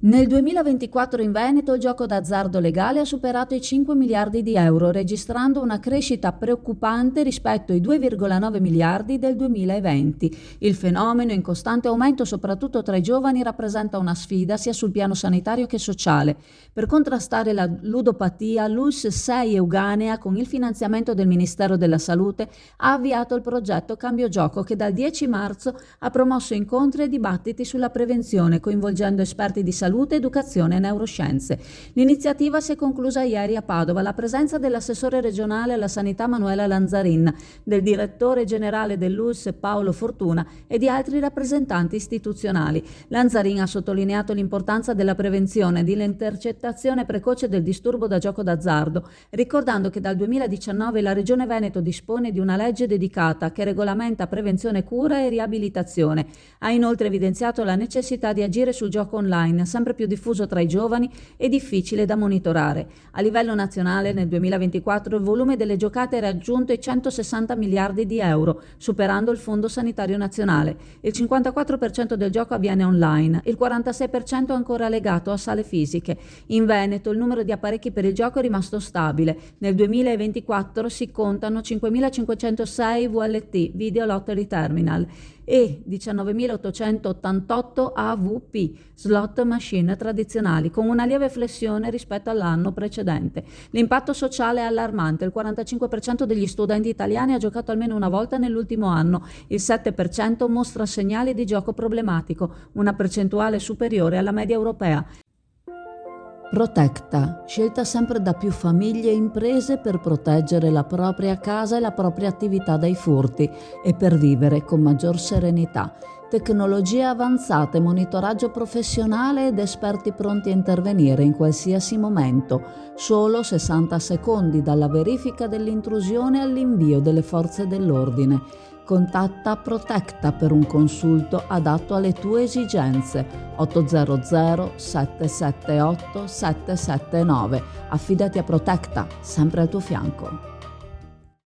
Nel 2024 in Veneto il gioco d'azzardo legale ha superato i 5 miliardi di euro, registrando una crescita preoccupante rispetto ai 2,9 miliardi del 2020. Il fenomeno, in costante aumento soprattutto tra i giovani, rappresenta una sfida sia sul piano sanitario che sociale. Per contrastare la ludopatia, l'ULSS 6 Euganea, con il finanziamento del Ministero della Salute, ha avviato il progetto Cambio Gioco, che dal 10 marzo ha promosso incontri e dibattiti sulla prevenzione, coinvolgendo esperti di salute, educazione e neuroscienze. L'iniziativa si è conclusa ieri a Padova alla presenza dell'assessore regionale alla sanità Manuela Lanzarin, del direttore generale dell'ULSS Paolo Fortuna e di altri rappresentanti istituzionali. Lanzarin ha sottolineato l'importanza della prevenzione e dell'intercettazione precoce del disturbo da gioco d'azzardo, ricordando che dal 2019 la Regione Veneto dispone di una legge dedicata che regolamenta prevenzione, cura e riabilitazione. Ha inoltre evidenziato la necessità di agire sul gioco online, sempre più diffuso tra i giovani e difficile da monitorare. A livello nazionale nel 2024 il volume delle giocate ha raggiunto i 160 miliardi di euro, superando il Fondo Sanitario Nazionale. Il 54% del gioco avviene online, il 46% è ancora legato a sale fisiche. In Veneto il numero di apparecchi per il gioco è rimasto stabile. Nel 2024 si contano 5.506 VLT, Video Lottery Terminal, e 19.888 AVP, slot machine tradizionali, con una lieve flessione rispetto all'anno precedente. L'impatto sociale è allarmante: il 45% degli studenti italiani ha giocato almeno una volta nell'ultimo anno, il 7% mostra segnali di gioco problematico, una percentuale superiore alla media europea. Protecta, scelta sempre da più famiglie e imprese per proteggere la propria casa e la propria attività dai furti e per vivere con maggior serenità. Tecnologie avanzate, monitoraggio professionale ed esperti pronti a intervenire in qualsiasi momento. Solo 60 secondi dalla verifica dell'intrusione all'invio delle forze dell'ordine. Contatta Protecta per un consulto adatto alle tue esigenze. 800 778 779. Affidati a Protecta, sempre al tuo fianco.